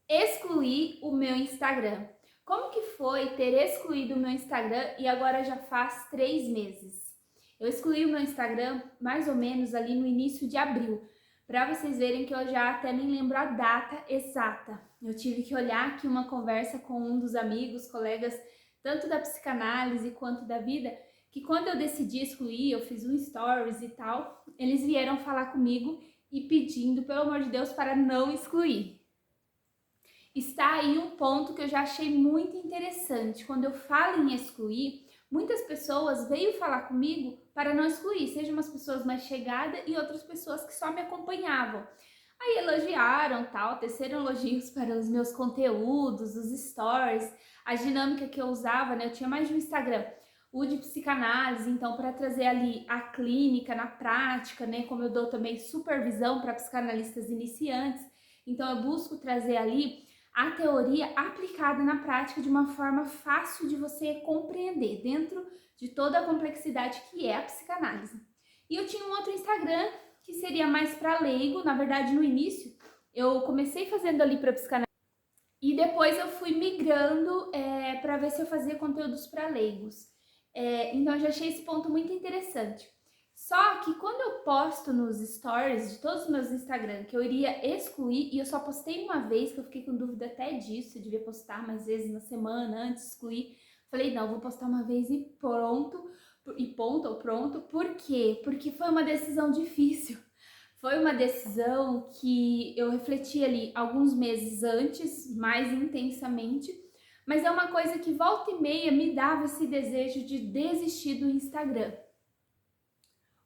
Excluí o meu Instagram. Como que foi ter excluído o meu Instagram e agora já faz 3 meses? Eu excluí o meu Instagram mais ou menos ali no início de abril, para vocês verem que eu já até nem lembro a data exata. Eu tive que olhar aqui uma conversa com um dos amigos, colegas, tanto da psicanálise quanto da vida, que quando eu decidi excluir, eu fiz um stories e tal, eles vieram falar comigo e pedindo, pelo amor de Deus, para não excluir. Está aí um ponto que eu já achei muito interessante. Quando eu falo em excluir, muitas pessoas veio falar comigo para não excluir, sejam umas pessoas mais chegadas e outras pessoas que só me acompanhavam. Aí elogiaram, tal, teceram elogios para os meus conteúdos, os stories, a dinâmica que eu usava, né? Eu tinha mais de um Instagram, o de psicanálise, então para trazer ali a clínica na prática, né? Como eu dou também supervisão para psicanalistas iniciantes, então eu busco trazer ali a teoria aplicada na prática de uma forma fácil de você compreender dentro de toda a complexidade que é a psicanálise. E eu tinha um outro Instagram que seria mais para leigo, na verdade no início eu comecei fazendo ali para psicanálise e depois eu fui migrando para ver se eu fazia conteúdos para leigos. Então eu já achei esse ponto muito interessante. Só que quando eu posto nos stories de todos os meus Instagram que eu iria excluir, e eu só postei uma vez, que eu fiquei com dúvida até disso, eu devia postar mais vezes na semana antes de excluir. Falei, não, vou postar uma vez e pronto, e ponto ou pronto. Por quê? Porque foi uma decisão difícil. Foi uma decisão que eu refleti ali alguns meses antes, mais intensamente, mas é uma coisa que volta e meia me dava esse desejo de desistir do Instagram.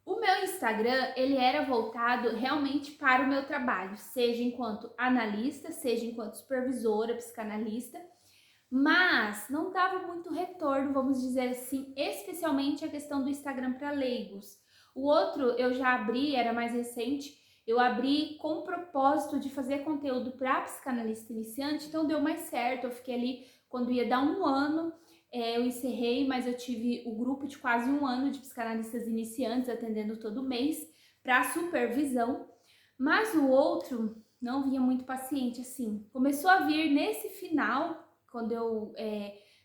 O meu Instagram, ele era voltado realmente para o meu trabalho, seja enquanto analista, seja enquanto supervisora, psicanalista, mas não dava muito retorno, vamos dizer assim, especialmente a questão do Instagram para leigos. O outro eu já abri, era mais recente, eu abri com o propósito de fazer conteúdo para psicanalista iniciante, então deu mais certo, eu fiquei ali, quando ia dar um ano, eu encerrei, mas eu tive o grupo de quase um ano de psicanalistas iniciantes atendendo todo mês para supervisão, mas o outro não vinha muito paciente assim. Começou a vir nesse final, quando eu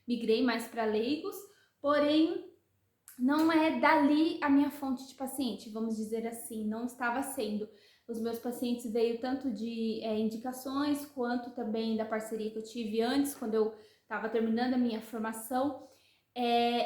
migrei mais para leigos, porém não é dali a minha fonte de paciente, vamos dizer assim, não estava sendo. Os meus pacientes veio tanto de indicações, quanto também da parceria que eu tive antes, quando eu estava terminando a minha formação.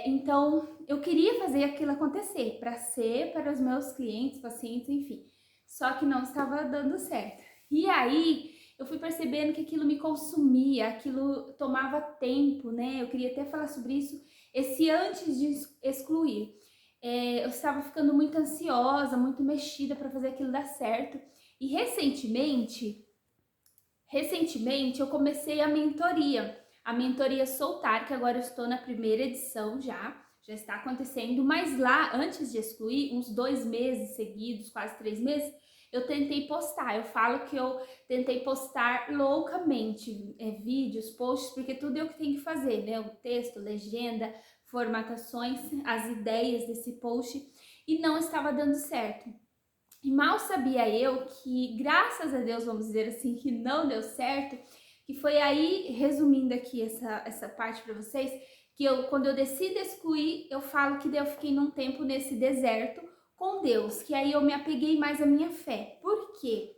Então, eu queria fazer aquilo acontecer, para ser para os meus clientes, pacientes, enfim. Só que não estava dando certo. E aí, eu fui percebendo que aquilo me consumia, aquilo tomava tempo, né? Eu queria até falar sobre isso, esse antes de excluir. Eu estava ficando muito ansiosa, muito mexida para fazer aquilo dar certo. E recentemente eu comecei a mentoria Soltar, que agora eu estou na primeira edição já está acontecendo, mas lá, antes de excluir, uns 2 meses seguidos, quase 3 meses, eu tentei postar. Eu falo que eu tentei postar loucamente vídeos, posts, porque tudo é o que tem que fazer, né? O texto, legenda, formatações, as ideias desse post, e não estava dando certo. E mal sabia eu que, graças a Deus, vamos dizer assim, que não deu certo, que foi aí, resumindo aqui essa parte para vocês, que quando eu decido excluir, eu falo que eu fiquei num tempo nesse deserto com Deus, que aí eu me apeguei mais à minha fé. Por quê?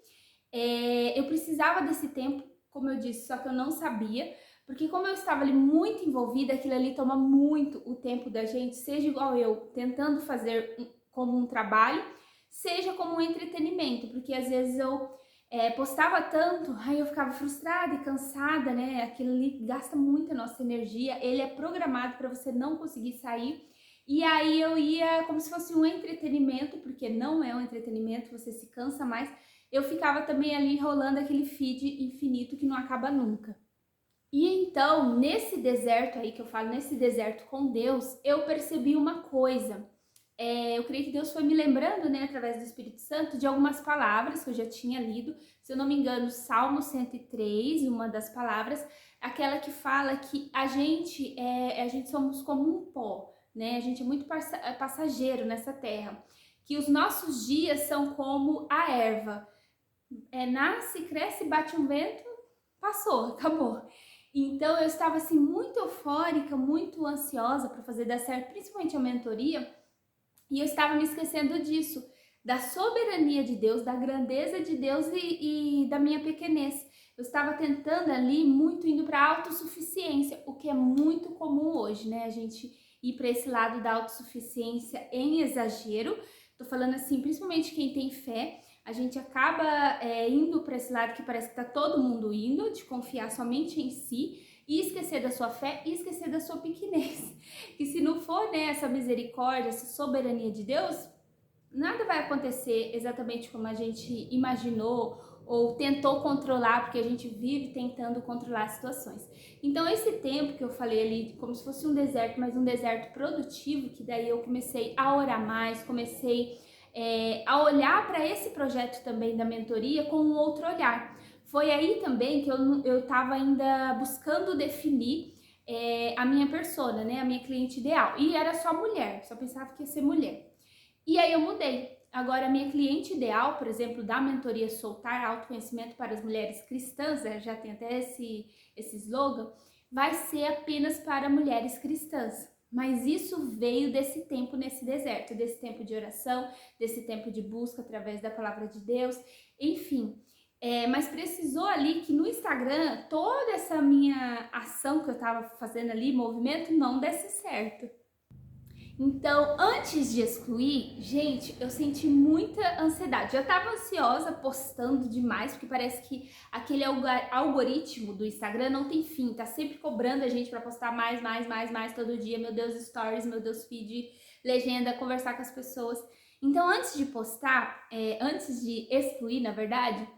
Eu precisava desse tempo, como eu disse, só que eu não sabia, porque como eu estava ali muito envolvida, aquilo ali toma muito o tempo da gente, seja igual eu, tentando fazer como um trabalho, seja como um entretenimento, porque às vezes eu postava tanto, aí eu ficava frustrada e cansada, né? Aquilo ali gasta muita nossa energia, ele é programado para você não conseguir sair. E aí eu ia como se fosse um entretenimento, porque não é um entretenimento, você se cansa mais. Eu ficava também ali rolando aquele feed infinito que não acaba nunca. E então, nesse deserto aí que eu falo, nesse deserto com Deus, eu percebi uma coisa. Eu creio que Deus foi me lembrando, né, através do Espírito Santo, de algumas palavras que eu já tinha lido. Se eu não me engano, Salmo 103, uma das palavras, aquela que fala que a gente somos como um pó, né? A gente é muito passageiro nessa terra. Que os nossos dias são como a erva. Nasce, cresce, bate um vento, passou, acabou. Então eu estava assim muito eufórica, muito ansiosa para fazer dar certo, principalmente a mentoria, e eu estava me esquecendo disso, da soberania de Deus, da grandeza de Deus e da minha pequenez. Eu estava tentando ali muito indo para a autossuficiência, o que é muito comum hoje, né? A gente ir para esse lado da autossuficiência em exagero. Tô falando assim, principalmente quem tem fé, a gente acaba indo para esse lado que parece que tá todo mundo indo, de confiar somente em si e esquecer da sua fé e esquecer da sua pequenez. Que se não for, né, essa misericórdia, essa soberania de Deus, nada vai acontecer exatamente como a gente imaginou ou tentou controlar, porque a gente vive tentando controlar as situações. Então esse tempo que eu falei ali, como se fosse um deserto, mas um deserto produtivo, que daí eu comecei a orar mais, comecei a olhar para esse projeto também da mentoria com um outro olhar. Foi aí também que eu estava ainda buscando definir a minha persona, né, a minha cliente ideal. E era só mulher, só pensava que ia ser mulher. E aí eu mudei. Agora, a minha cliente ideal, por exemplo, da mentoria Soltar Autoconhecimento para as Mulheres Cristãs, já tem até esse slogan, vai ser apenas para mulheres cristãs. Mas isso veio desse tempo nesse deserto, desse tempo de oração, desse tempo de busca através da palavra de Deus, enfim. Mas precisou ali que no Instagram, toda essa minha ação que eu estava fazendo ali, movimento, não desse certo. Então, antes de excluir, gente, eu senti muita ansiedade. Já tava ansiosa postando demais, porque parece que aquele algoritmo do Instagram não tem fim, tá sempre cobrando a gente para postar mais todo dia. Meu Deus, stories, meu Deus, feed, legenda, conversar com as pessoas. Então, antes de postar, antes de excluir, na verdade,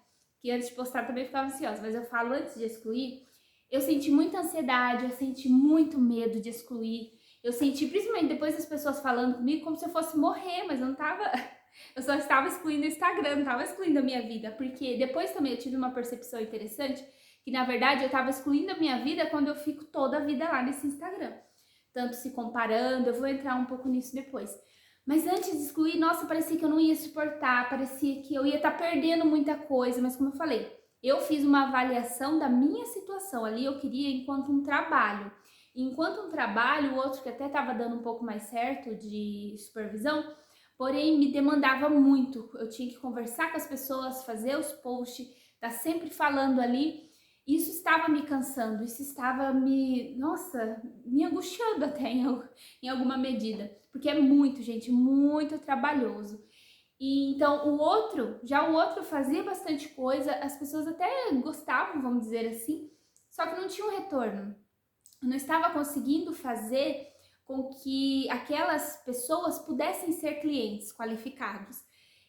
que antes de postar também ficava ansiosa, mas eu falo antes de excluir, eu senti muita ansiedade, eu senti muito medo de excluir. Eu senti, principalmente depois das pessoas falando comigo, como se eu fosse morrer, mas eu não tava. Eu só estava excluindo o Instagram, não estava excluindo a minha vida. Porque depois também eu tive uma percepção interessante, que na verdade eu estava excluindo a minha vida quando eu fico toda a vida lá nesse Instagram. Tanto se comparando, eu vou entrar um pouco nisso depois. Mas antes de excluir, nossa, parecia que eu não ia suportar, parecia que eu ia estar perdendo muita coisa. Mas como eu falei, eu fiz uma avaliação da minha situação ali, eu queria enquanto um trabalho. Enquanto um trabalho, o outro que até estava dando um pouco mais certo de supervisão, porém me demandava muito. Eu tinha que conversar com as pessoas, fazer os posts, tá sempre falando ali. Isso estava me cansando, isso estava me angustiando até em alguma medida, porque é muito, gente, muito trabalhoso. E então o outro fazia bastante coisa, as pessoas até gostavam, vamos dizer assim, só que não tinha um retorno. Eu não estava conseguindo fazer com que aquelas pessoas pudessem ser clientes qualificados.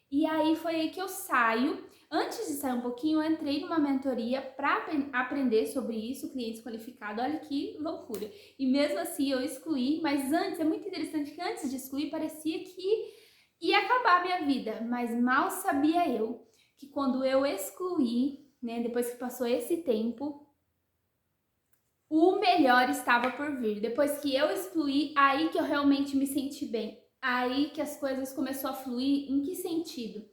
E aí foi aí que eu saio. Antes de sair um pouquinho, eu entrei numa mentoria para aprender sobre isso, clientes qualificados. Olha que loucura. E mesmo assim eu excluí, mas antes, é muito interessante que antes de excluir parecia que ia acabar a minha vida, mas mal sabia eu que quando eu excluí, né, depois que passou esse tempo, o melhor estava por vir. Depois que eu excluí, aí que eu realmente me senti bem. Aí que as coisas começaram a fluir. Em que sentido?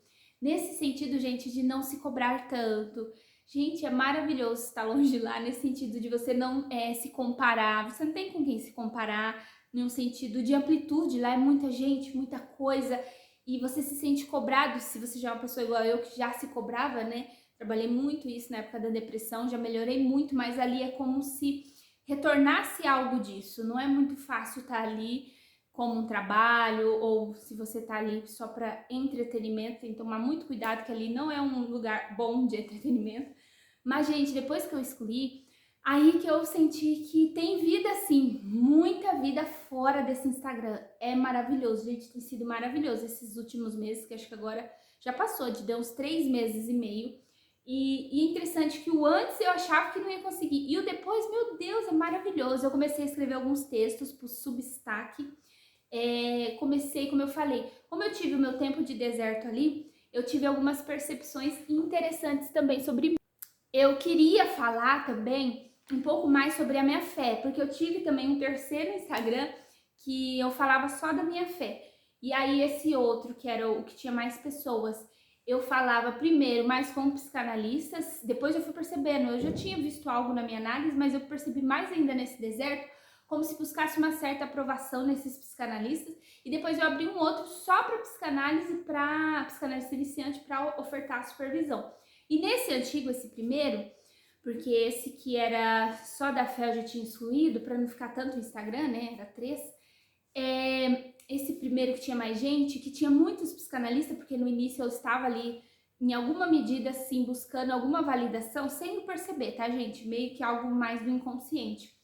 Nesse sentido, gente, de não se cobrar tanto. Gente, é maravilhoso estar longe de lá, nesse sentido de você não se comparar. Você não tem com quem se comparar, num sentido de amplitude. Lá é muita gente, muita coisa. E você se sente cobrado, se você já é uma pessoa igual eu, que já se cobrava, né? Trabalhei muito isso na época da depressão, já melhorei muito, mas ali é como se retornasse algo disso. Não é muito fácil estar ali como um trabalho, ou se você está ali só para entretenimento, tem que tomar muito cuidado, que ali não é um lugar bom de entretenimento. Mas, gente, depois que eu excluí, aí que eu senti que tem vida sim, muita vida fora desse Instagram. É maravilhoso, gente, tem sido maravilhoso esses últimos meses, que acho que agora já passou, de uns 3 meses e meio. E é interessante que o antes eu achava que não ia conseguir, e o depois, meu Deus, é maravilhoso. Eu comecei a escrever alguns textos pro Substack, comecei, como eu falei, como eu tive o meu tempo de deserto ali, eu tive algumas percepções interessantes também sobre mim. Eu queria falar também um pouco mais sobre a minha fé, porque eu tive também um terceiro Instagram que eu falava só da minha fé. E aí esse outro, que era o que tinha mais pessoas, eu falava primeiro mais com psicanalistas, depois eu fui percebendo, eu já tinha visto algo na minha análise, mas eu percebi mais ainda nesse deserto, como se buscasse uma certa aprovação nesses psicanalistas, e depois eu abri um outro só para psicanálise, para psicanálise iniciante, para ofertar a supervisão. E nesse antigo, esse primeiro, porque esse que era só da fé eu já tinha excluído, para não ficar tanto no Instagram, né, era 3, esse primeiro que tinha mais gente, que tinha muitos psicanalistas, porque no início eu estava ali, em alguma medida, assim, buscando alguma validação, sem perceber, tá, gente? Meio que algo mais do inconsciente.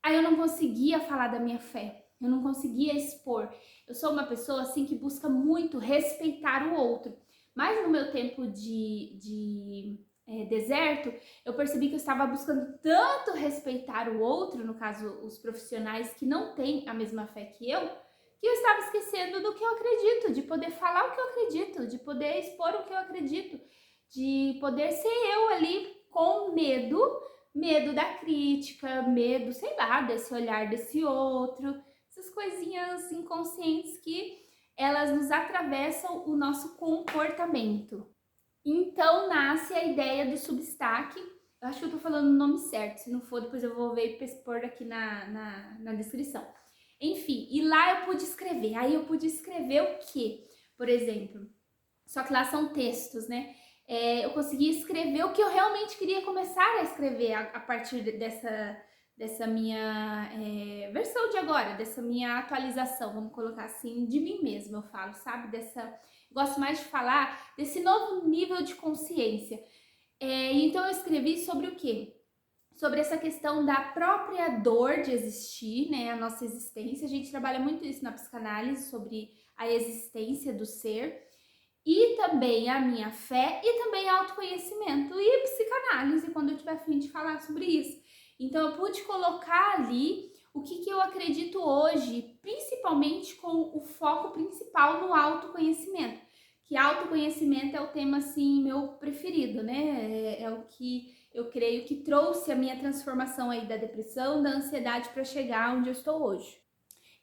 Aí eu não conseguia falar da minha fé, eu não conseguia expor. Eu sou uma pessoa, assim, que busca muito respeitar o outro. Mas no meu tempo de deserto, eu percebi que eu estava buscando tanto respeitar o outro, no caso, os profissionais que não têm a mesma fé que eu estava esquecendo do que eu acredito, de poder falar o que eu acredito, de poder expor o que eu acredito, de poder ser eu ali com medo da crítica, medo, sei lá, desse olhar desse outro, essas coisinhas inconscientes que elas nos atravessam o nosso comportamento. Então nasce a ideia do Substack. Eu acho que eu tô falando o nome certo, se não for, depois eu vou ver e expor aqui na descrição. Enfim, e lá eu pude escrever. Aí eu pude escrever o quê? Por exemplo, só que lá são textos, né? Eu consegui escrever o que eu realmente queria começar a escrever a partir dessa minha versão de agora, dessa minha atualização, vamos colocar assim, de mim mesma, eu falo, sabe? Gosto mais de falar desse novo nível de consciência. Então eu escrevi sobre o quê? Sobre essa questão da própria dor de existir, né? A nossa existência. A gente trabalha muito isso na psicanálise, sobre a existência do ser. E também a minha fé e também autoconhecimento e psicanálise, quando eu tiver a fim de falar sobre isso. Então eu pude colocar ali o que eu acredito hoje, principalmente com o foco principal no autoconhecimento. Que autoconhecimento é o tema, assim, meu preferido, né? É o que eu creio que trouxe a minha transformação aí da depressão, da ansiedade para chegar onde eu estou hoje.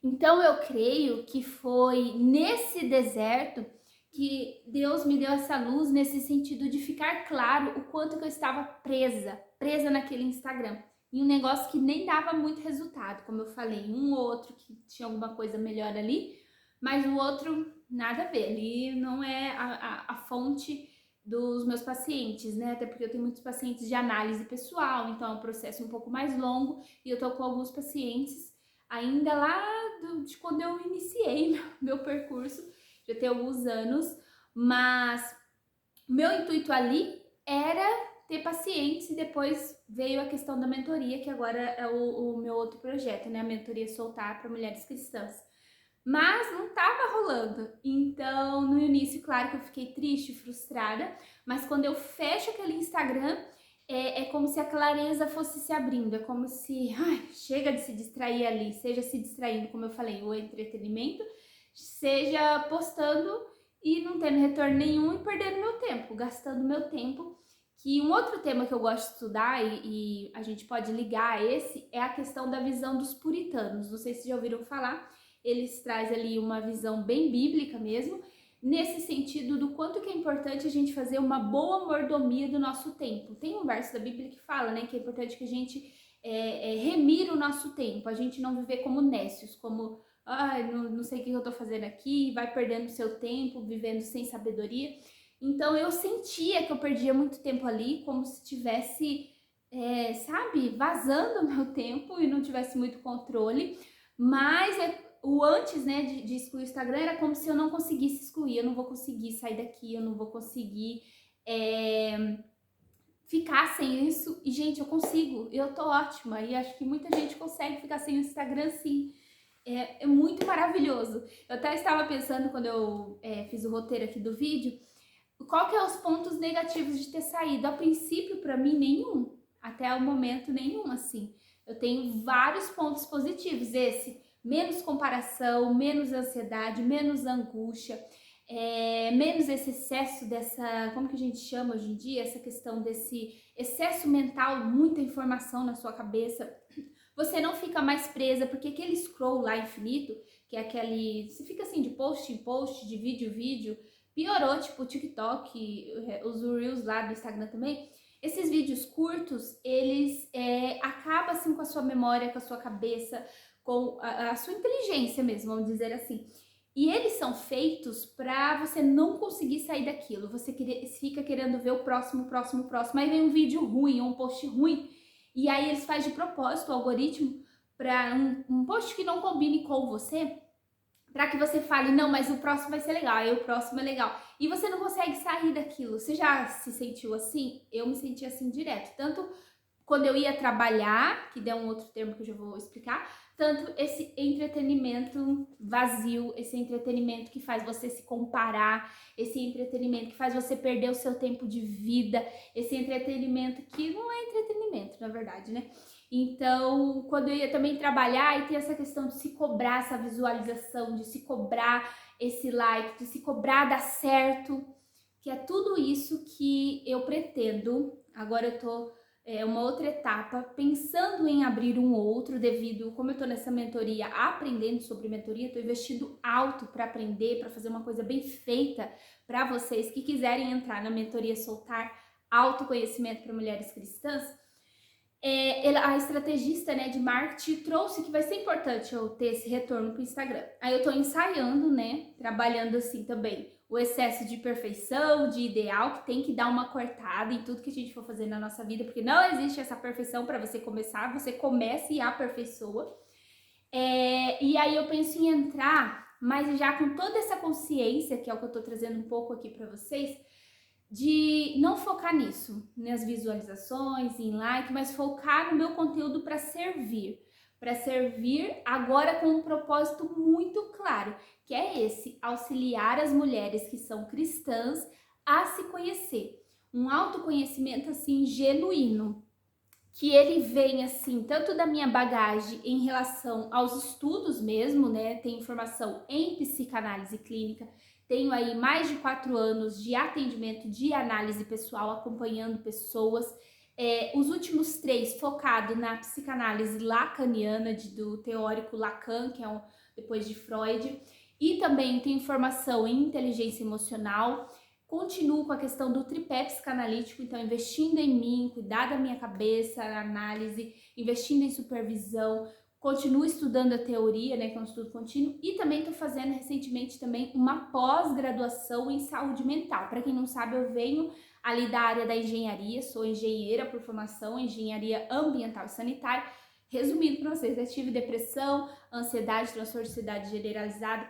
Então eu creio que foi nesse deserto que Deus me deu essa luz, nesse sentido de ficar claro o quanto que eu estava presa naquele Instagram. E um negócio que nem dava muito resultado, como eu falei, um ou outro que tinha alguma coisa melhor ali, mas o outro nada a ver, ali não é a fonte dos meus pacientes, né? Até porque eu tenho muitos pacientes de análise pessoal, então é um processo um pouco mais longo e eu tô com alguns pacientes ainda lá de quando eu iniciei meu percurso, já tem alguns anos, mas meu intuito ali era ter pacientes e depois veio a questão da mentoria, que agora é o meu outro projeto, né? A mentoria Soltar para Mulheres Cristãs. Mas não tava rolando. Então, no início, claro que eu fiquei triste, frustrada, mas quando eu fecho aquele Instagram, é como se a clareza fosse se abrindo, é como se, chega de se distrair ali, seja se distraindo, como eu falei, o entretenimento, seja postando e não tendo retorno nenhum e perdendo meu tempo, gastando meu tempo. Que um outro tema que eu gosto de estudar e a gente pode ligar a esse é a questão da visão dos puritanos. Não sei se já ouviram falar, eles trazem ali uma visão bem bíblica mesmo, nesse sentido do quanto que é importante a gente fazer uma boa mordomia do nosso tempo. Tem um verso da Bíblia que fala, né, que é importante que a gente remir o nosso tempo, a gente não viver como nécios, como, não sei o que eu tô fazendo aqui, vai perdendo seu tempo, vivendo sem sabedoria. Então eu sentia que eu perdia muito tempo ali, como se tivesse, sabe, vazando o meu tempo e não tivesse muito controle, mas o antes, né, de excluir o Instagram era como se eu não conseguisse excluir, eu não vou conseguir sair daqui, eu não vou conseguir ficar sem isso. E, gente, eu consigo, eu tô ótima, e acho que muita gente consegue ficar sem o Instagram, sim. É muito maravilhoso. Eu até estava pensando, quando eu fiz o roteiro aqui do vídeo, qual que é os pontos negativos de ter saído? A princípio, para mim, nenhum. Até o momento, nenhum, assim. Eu tenho vários pontos positivos. Esse, menos comparação, menos ansiedade, menos angústia, menos esse excesso dessa, como que a gente chama hoje em dia? Essa questão desse excesso mental, muita informação na sua cabeça. Você não fica mais presa, porque aquele scroll lá infinito, que é aquele, você fica assim de post em post, de vídeo em vídeo, piorou, tipo, o TikTok, os Reels lá do Instagram também. Esses vídeos curtos, eles acabam assim com a sua memória, com a sua cabeça, com a sua inteligência mesmo, vamos dizer assim. E eles são feitos para você não conseguir sair daquilo. Você fica querendo ver o próximo, próximo, próximo. Aí vem um vídeo ruim, um post ruim. E aí eles fazem de propósito o algoritmo para um post que não combine com você, para que você fale, não, mas o próximo vai ser legal, aí o próximo é legal. E você não consegue sair daquilo. Você já se sentiu assim? Eu me senti assim direto. Tanto quando eu ia trabalhar, que é um outro termo que eu já vou explicar, tanto esse entretenimento vazio, esse entretenimento que faz você se comparar, esse entretenimento que faz você perder o seu tempo de vida, esse entretenimento que não é entretenimento, na verdade, né? Então, quando eu ia também trabalhar, e tem essa questão de se cobrar essa visualização, de se cobrar esse like, de se cobrar dar certo, que é tudo isso que eu pretendo. Agora eu tô uma outra etapa, pensando em abrir um outro, devido, como eu tô nessa mentoria, aprendendo sobre mentoria, tô investindo alto para aprender, para fazer uma coisa bem feita para vocês que quiserem entrar na mentoria Soltar Autoconhecimento para Mulheres Cristãs. A estrategista, né, de marketing trouxe que vai ser importante eu ter esse retorno pro Instagram. Aí eu tô ensaiando, né, trabalhando assim também o excesso de perfeição, de ideal, que tem que dar uma cortada em tudo que a gente for fazer na nossa vida, porque não existe essa perfeição para você começar, você começa e aperfeiçoa. E aí eu penso em entrar, mas já com toda essa consciência, que é o que eu tô trazendo um pouco aqui para vocês, de não focar nisso, nas visualizações, em like, mas focar no meu conteúdo para servir agora com um propósito muito claro, que é esse: auxiliar as mulheres que são cristãs a se conhecer, um autoconhecimento assim genuíno, que ele vem assim, tanto da minha bagagem em relação aos estudos mesmo, né? Tenho formação em psicanálise clínica, tenho aí mais de 4 anos de atendimento de análise pessoal, acompanhando pessoas. Os últimos 3 focado na psicanálise lacaniana, do teórico Lacan, que é depois de Freud. E também tenho formação em inteligência emocional. Continuo com a questão do tripé psicanalítico, então investindo em mim, cuidar da minha cabeça, análise, investindo em supervisão. Continuo estudando a teoria, né, que é um estudo contínuo, e também estou fazendo recentemente também uma pós-graduação em saúde mental. Para quem não sabe, eu venho ali da área da engenharia, sou engenheira por formação, engenharia ambiental e sanitária. Resumindo para vocês, eu tive depressão, ansiedade, transtorno de ansiedade generalizada,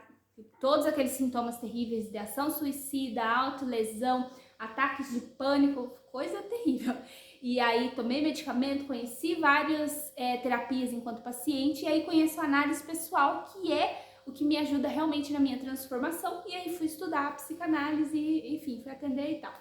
todos aqueles sintomas terríveis de ação suicida, autolesão, ataques de pânico, coisa terrível. E aí tomei medicamento, conheci várias terapias enquanto paciente, e aí conheço a análise pessoal, que é o que me ajuda realmente na minha transformação, e aí fui estudar psicanálise, enfim, fui atender e tal.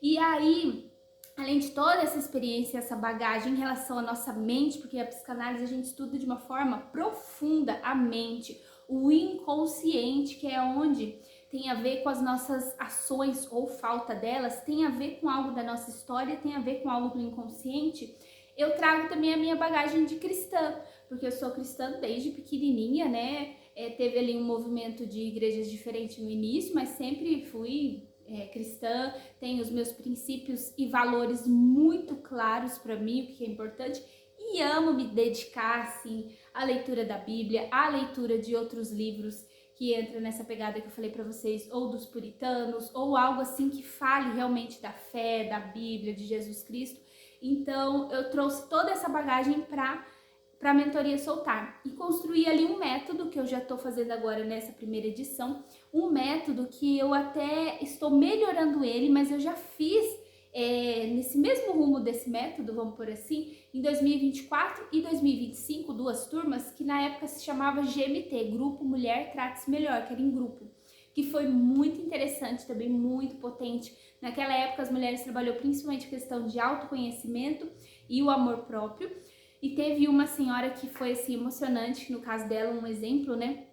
E aí, além de toda essa experiência, essa bagagem em relação à nossa mente, porque a psicanálise a gente estuda de uma forma profunda a mente, o inconsciente, que é onde tem a ver com as nossas ações ou falta delas, tem a ver com algo da nossa história, tem a ver com algo do inconsciente. Eu trago também a minha bagagem de cristã, porque eu sou cristã desde pequenininha, né? Teve ali um movimento de igrejas diferentes no início, mas sempre fui cristã, tenho os meus princípios e valores muito claros para mim, o que é importante, e amo me dedicar, assim, à leitura da Bíblia, à leitura de outros livros que entra nessa pegada que eu falei para vocês, ou dos puritanos, ou algo assim que fale realmente da fé, da Bíblia, de Jesus Cristo. Então, eu trouxe toda essa bagagem para a mentoria Soltar e construir ali um método que eu já estou fazendo agora nessa primeira edição, um método que eu até estou melhorando ele, mas eu já fiz nesse mesmo rumo desse método, vamos por assim, em 2024 e 2025, 2 turmas, que na época se chamava GMT, Grupo Mulher Trate-se Melhor, que era em grupo, que foi muito interessante, também muito potente. Naquela época as mulheres trabalhou principalmente a questão de autoconhecimento e o amor próprio, e teve uma senhora que foi assim emocionante, no caso dela um exemplo, né,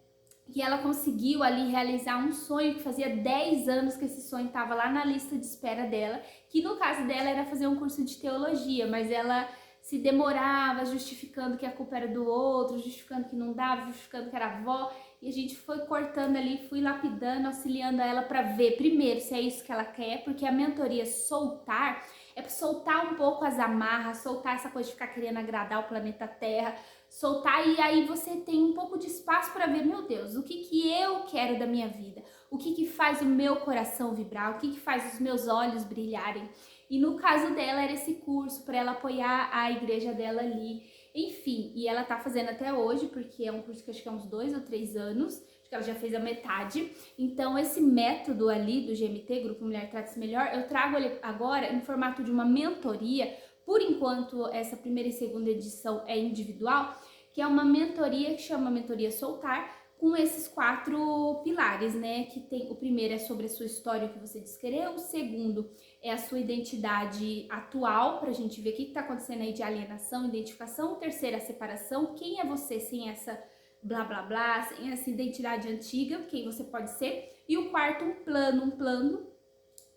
que ela conseguiu ali realizar um sonho que fazia 10 anos que esse sonho estava lá na lista de espera dela, que no caso dela era fazer um curso de teologia, mas ela se demorava justificando que a culpa era do outro, justificando que não dava, justificando que era avó, e a gente foi cortando ali, fui lapidando, auxiliando ela para ver primeiro se é isso que ela quer, porque a mentoria soltar é para soltar um pouco as amarras, soltar essa coisa de ficar querendo agradar o planeta Terra, soltar, e aí você tem um pouco de espaço para ver, meu Deus, o que que eu quero da minha vida? O que que faz o meu coração vibrar? O que que faz os meus olhos brilharem? E no caso dela era esse curso para ela apoiar a igreja dela ali. Enfim, e ela tá fazendo até hoje, porque é um curso que acho que é uns 2 ou 3 anos, acho que ela já fez a metade. Então, esse método ali do GMT, Grupo Mulher Trata-se Melhor, eu trago ele agora em formato de uma mentoria. Por enquanto, essa primeira e segunda edição é individual, que é uma mentoria que chama Mentoria Soltar, com esses 4 pilares, né? Que tem, o primeiro é sobre a sua história, o que você diz querer, o segundo é a sua identidade atual, pra gente ver o que tá acontecendo aí de alienação, identificação, o terceiro é a separação, quem é você sem essa blá blá blá, sem essa identidade antiga, quem você pode ser, e o quarto, um plano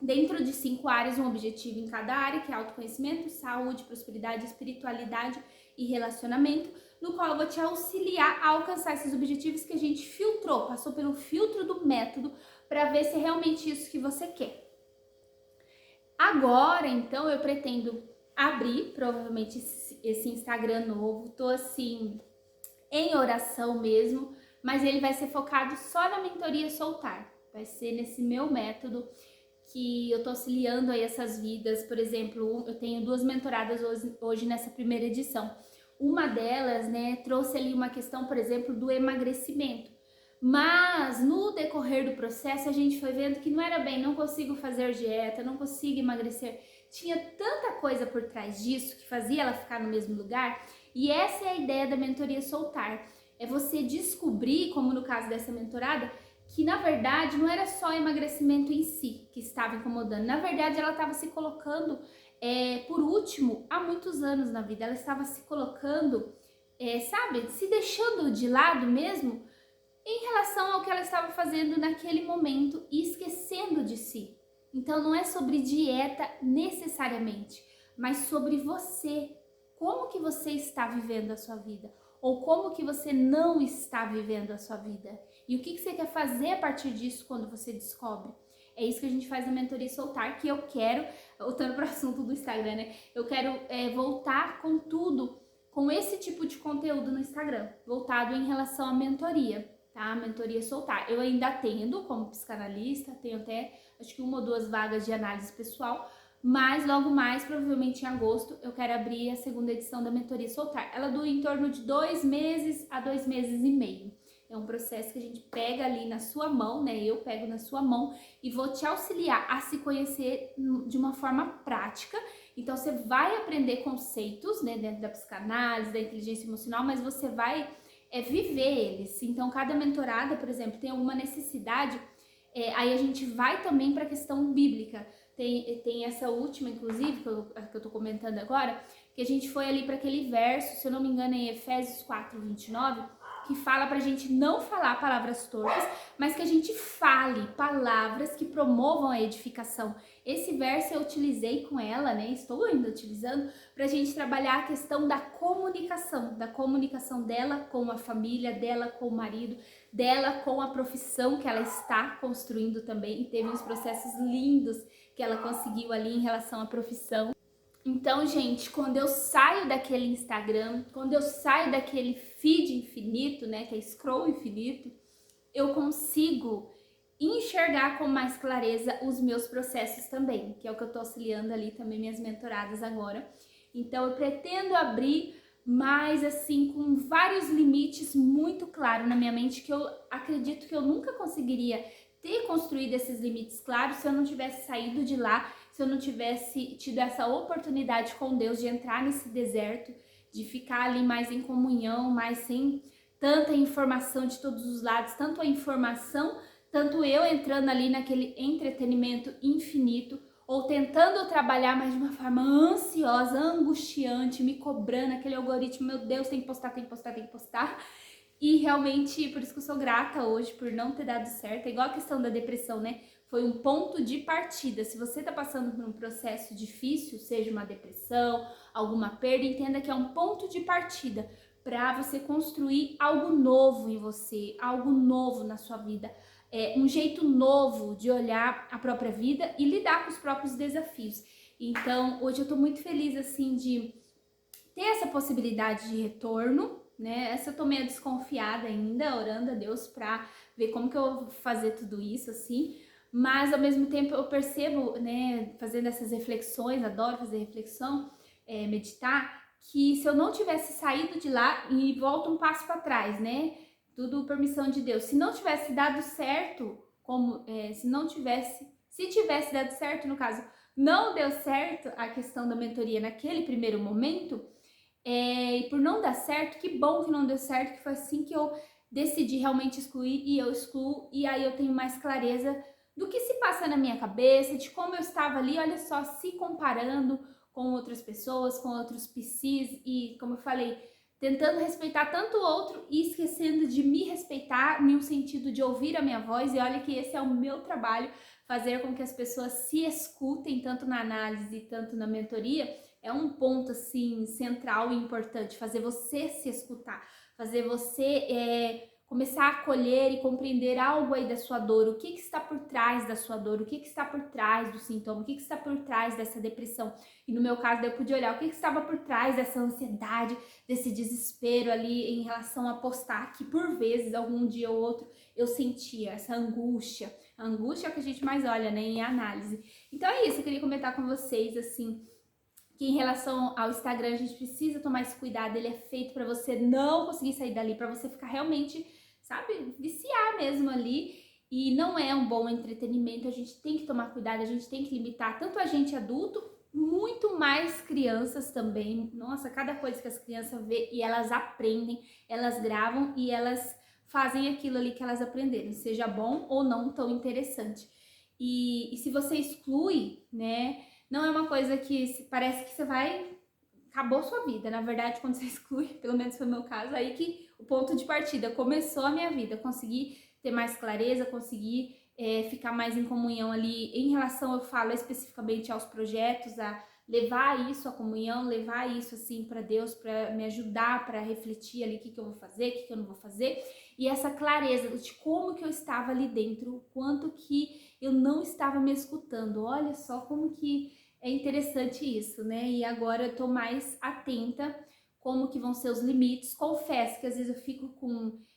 dentro de 5 áreas, um objetivo em cada área, que é autoconhecimento, saúde, prosperidade, espiritualidade e relacionamento, no qual eu vou te auxiliar a alcançar esses objetivos que a gente filtrou, passou pelo filtro do método para ver se é realmente isso que você quer. Agora, então, eu pretendo abrir, provavelmente, esse Instagram novo, tô assim, em oração mesmo, mas ele vai ser focado só na mentoria soltar, vai ser nesse meu método, que eu tô auxiliando aí essas vidas. Por exemplo, eu tenho 2 mentoradas hoje nessa primeira edição. Uma delas, né, trouxe ali uma questão, por exemplo, do emagrecimento. Mas no decorrer do processo a gente foi vendo que não era bem, não consigo fazer dieta, não consigo emagrecer. Tinha tanta coisa por trás disso que fazia ela ficar no mesmo lugar. E essa é a ideia da mentoria soltar. É você descobrir, como no caso dessa mentorada, que na verdade não era só o emagrecimento em si que estava incomodando. Na verdade, ela estava se colocando por último há muitos anos na vida. Ela estava se colocando, sabe, se deixando de lado mesmo em relação ao que ela estava fazendo naquele momento e esquecendo de si. Então não é sobre dieta necessariamente, mas sobre você. Como que você está vivendo a sua vida? Ou como que você não está vivendo a sua vida? E o que você quer fazer a partir disso quando você descobre? É isso que a gente faz na Mentoria Soltar, que eu quero, voltando para o assunto do Instagram, né? Eu quero voltar com tudo, com esse tipo de conteúdo no Instagram, voltado em relação à mentoria, tá? Mentoria Soltar. Eu ainda atendo como psicanalista, tenho até acho que 1 ou 2 vagas de análise pessoal, mas logo mais, provavelmente em agosto, eu quero abrir a segunda edição da Mentoria Soltar. Ela dura em torno de 2 meses a 2 meses e meio. É um processo que a gente pega ali na sua mão, né? Eu pego na sua mão e vou te auxiliar a se conhecer de uma forma prática. Então, você vai aprender conceitos, né, dentro da psicanálise, da inteligência emocional, mas você vai viver eles. Então, cada mentorada, por exemplo, tem alguma necessidade, aí a gente vai também para a questão bíblica. Tem essa última, inclusive, que eu tô comentando agora, que a gente foi ali para aquele verso, se eu não me engano, em Efésios 4:29, que fala pra gente não falar palavras torpes, mas que a gente fale palavras que promovam a edificação. Esse verso eu utilizei com ela, né? Estou ainda utilizando pra gente trabalhar a questão da comunicação dela com a família, dela com o marido, dela com a profissão que ela está construindo também. E teve uns processos lindos que ela conseguiu ali em relação à profissão. Então, gente, quando eu saio daquele Instagram, quando eu saio daquele feed infinito, né, que é scroll infinito, eu consigo enxergar com mais clareza os meus processos também, que é o que eu tô auxiliando ali também minhas mentoradas agora. Então, eu pretendo abrir, mas assim, com vários limites muito claros na minha mente, que eu acredito que eu nunca conseguiria ter construído esses limites claros se eu não tivesse saído de lá, se eu não tivesse tido essa oportunidade com Deus de entrar nesse deserto, de ficar ali mais em comunhão, mais sem tanta informação de todos os lados, tanto a informação, tanto eu entrando ali naquele entretenimento infinito, ou tentando trabalhar, mas de uma forma ansiosa, angustiante, me cobrando aquele algoritmo, meu Deus, tem que postar, tem que postar, tem que postar. E realmente, por isso que eu sou grata hoje, por não ter dado certo. É igual a questão da depressão, né? Foi um ponto de partida. Se você tá passando por um processo difícil, seja uma depressão, alguma perda, entenda que é um ponto de partida para você construir algo novo em você, algo novo na sua vida, um jeito novo de olhar a própria vida e lidar com os próprios desafios. Então, hoje eu tô muito feliz, assim, de ter essa possibilidade de retorno, né? Essa eu tô meio desconfiada ainda, orando a Deus pra ver como que eu vou fazer tudo isso, assim. Mas, ao mesmo tempo, eu percebo, né, fazendo essas reflexões, adoro fazer reflexão, meditar, que se eu não tivesse saído de lá e volto um passo para trás, né? Tudo permissão de Deus. Se não tivesse dado certo, se tivesse dado certo, no caso, não deu certo a questão da mentoria naquele primeiro momento, e por não dar certo, que bom que não deu certo, que foi assim que eu decidi realmente excluir e eu excluo, e aí eu tenho mais clareza do que se passa na minha cabeça, de como eu estava ali, olha só, se comparando com outras pessoas, com outros PCs e, como eu falei, tentando respeitar tanto o outro e esquecendo de me respeitar no sentido de ouvir a minha voz, e olha que esse é o meu trabalho, fazer com que as pessoas se escutem tanto na análise, tanto na mentoria, é um ponto assim central e importante, fazer você se escutar, fazer você começar a acolher e compreender algo aí da sua dor, o que está por trás da sua dor, o que está por trás do sintoma, o que está por trás dessa depressão. E no meu caso, eu pude olhar o que estava por trás dessa ansiedade, desse desespero ali em relação a postar, que por vezes, algum dia ou outro, eu sentia essa angústia. A angústia é o que a gente mais olha, né, em análise. Então é isso, eu queria comentar com vocês, assim, que em relação ao Instagram a gente precisa tomar esse cuidado, ele é feito para você não conseguir sair dali, para você ficar realmente, sabe, viciar mesmo ali, e não é um bom entretenimento, a gente tem que tomar cuidado, a gente tem que limitar, tanto a gente adulto, muito mais crianças também, nossa, cada coisa que as crianças vê e elas aprendem, elas gravam e elas fazem aquilo ali que elas aprenderam, seja bom ou não tão interessante. E se você exclui, né, não é uma coisa que parece que você vai, acabou sua vida. Na verdade, quando você exclui, pelo menos foi o meu caso, aí que o ponto de partida começou a minha vida. Consegui ter mais clareza, consegui ficar mais em comunhão ali. Em relação, eu falo especificamente aos projetos, a levar isso à comunhão, levar isso assim para Deus, para me ajudar, para refletir ali o que eu vou fazer, o que eu não vou fazer. E essa clareza de como que eu estava ali dentro, o quanto que eu não estava me escutando. Olha só como que é interessante isso, né? E agora eu tô mais atenta como que vão ser os limites. Confesso que às vezes eu fico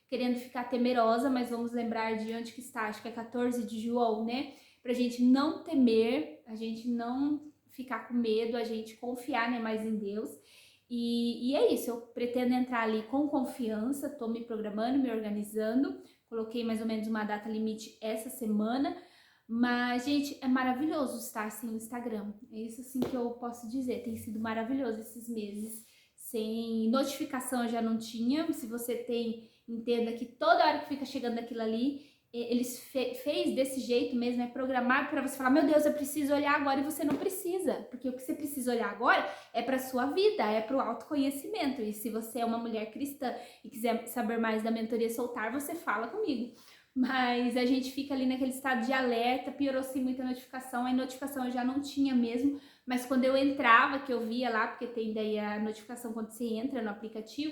querendo ficar temerosa, mas vamos lembrar de onde que está, acho que é 14 de João, né? Pra gente não temer, a gente não ficar com medo, a gente confiar, né, mais em Deus. E é isso, eu pretendo entrar ali com confiança, tô me programando, me organizando, coloquei mais ou menos uma data limite essa semana. Mas, gente, é maravilhoso estar sem o Instagram. É isso, assim, que eu posso dizer. Tem sido maravilhoso esses meses. Sem notificação eu já não tinha. Se você tem, entenda que toda hora que fica chegando aquilo ali, eles fez desse jeito mesmo, é programado para você falar, meu Deus, eu preciso olhar agora, e você não precisa. Porque o que você precisa olhar agora é para sua vida, é para o autoconhecimento. E se você é uma mulher cristã e quiser saber mais da mentoria Soltar, você fala comigo. Mas a gente fica ali naquele estado de alerta, piorou-se muita notificação, a notificação eu já não tinha mesmo, mas quando eu entrava, que eu via lá, porque tem daí a notificação quando você entra no aplicativo,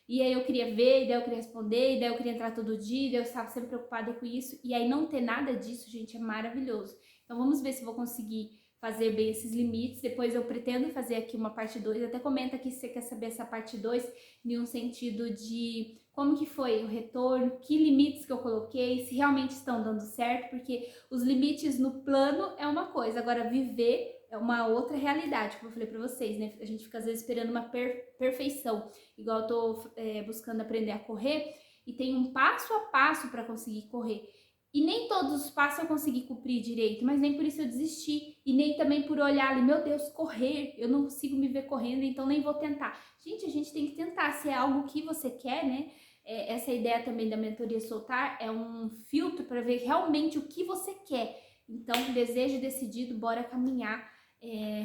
e aí eu queria ver, e daí eu queria responder, e daí eu queria entrar todo dia, e daí eu estava sempre preocupada com isso, e aí não ter nada disso, gente, é maravilhoso. Então vamos ver se eu vou conseguir fazer bem esses limites, depois eu pretendo fazer aqui uma parte 2, até comenta aqui se você quer saber essa parte 2, em um sentido de como que foi o retorno, que limites que eu coloquei, se realmente estão dando certo, porque os limites no plano é uma coisa, agora viver é uma outra realidade, como eu falei pra vocês, né? A gente fica às vezes esperando uma perfeição, igual eu tô buscando aprender a correr, e tem um passo a passo para conseguir correr. E nem todos os passos eu consegui cumprir direito, mas nem por isso eu desisti. E nem também por olhar ali, meu Deus, correr, eu não consigo me ver correndo, então nem vou tentar. Gente, a gente tem que tentar, se é algo que você quer, né? Essa ideia também da mentoria Soltar é um filtro para ver realmente o que você quer. Então, desejo decidido, bora caminhar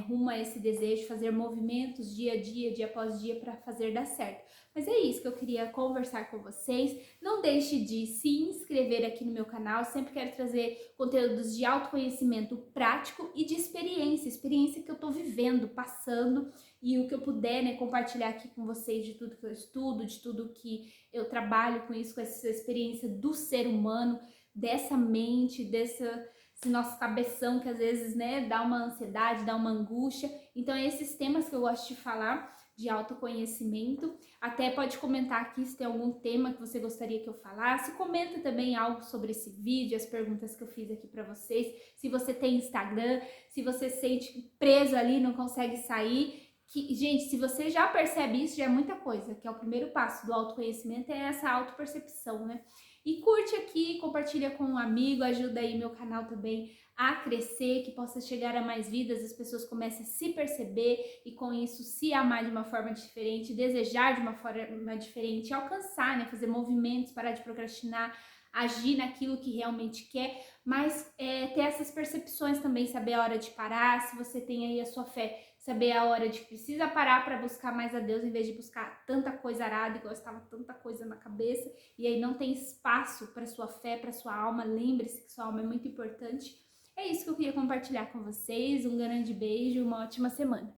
rumo a esse desejo, fazer movimentos dia a dia após dia para fazer dar certo. Mas é isso que eu queria conversar com vocês. Não deixe de se inscrever aqui no meu canal. Sempre quero trazer conteúdos de autoconhecimento prático e de experiência que eu tô vivendo, passando, e o que eu puder, né, compartilhar aqui com vocês de tudo que eu estudo, de tudo que eu trabalho com isso, com essa experiência do ser humano, dessa mente, esse nosso cabeção que às vezes, né, dá uma ansiedade, dá uma angústia. Então, esses temas que eu gosto de falar, de autoconhecimento. Até pode comentar aqui se tem algum tema que você gostaria que eu falasse. Comenta também algo sobre esse vídeo, as perguntas que eu fiz aqui para vocês. Se você tem Instagram, se você se sente preso ali, não consegue sair. Gente, se você já percebe isso, já é muita coisa, que é o primeiro passo do autoconhecimento, é essa autopercepção, né? E curte aqui, compartilha com um amigo, ajuda aí meu canal também a crescer, que possa chegar a mais vidas, as pessoas comecem a se perceber e com isso se amar de uma forma diferente, desejar de uma forma diferente, alcançar, né, fazer movimentos, parar de procrastinar, agir naquilo que realmente quer, mas ter essas percepções também, saber a hora de parar, se você tem aí a sua fé, saber a hora de que precisa parar para buscar mais a Deus, em vez de buscar tanta coisa arada, igual estava tanta coisa na cabeça, e aí não tem espaço para sua fé, para sua alma. Lembre-se que sua alma é muito importante. É isso que eu queria compartilhar com vocês. Um grande beijo, uma ótima semana.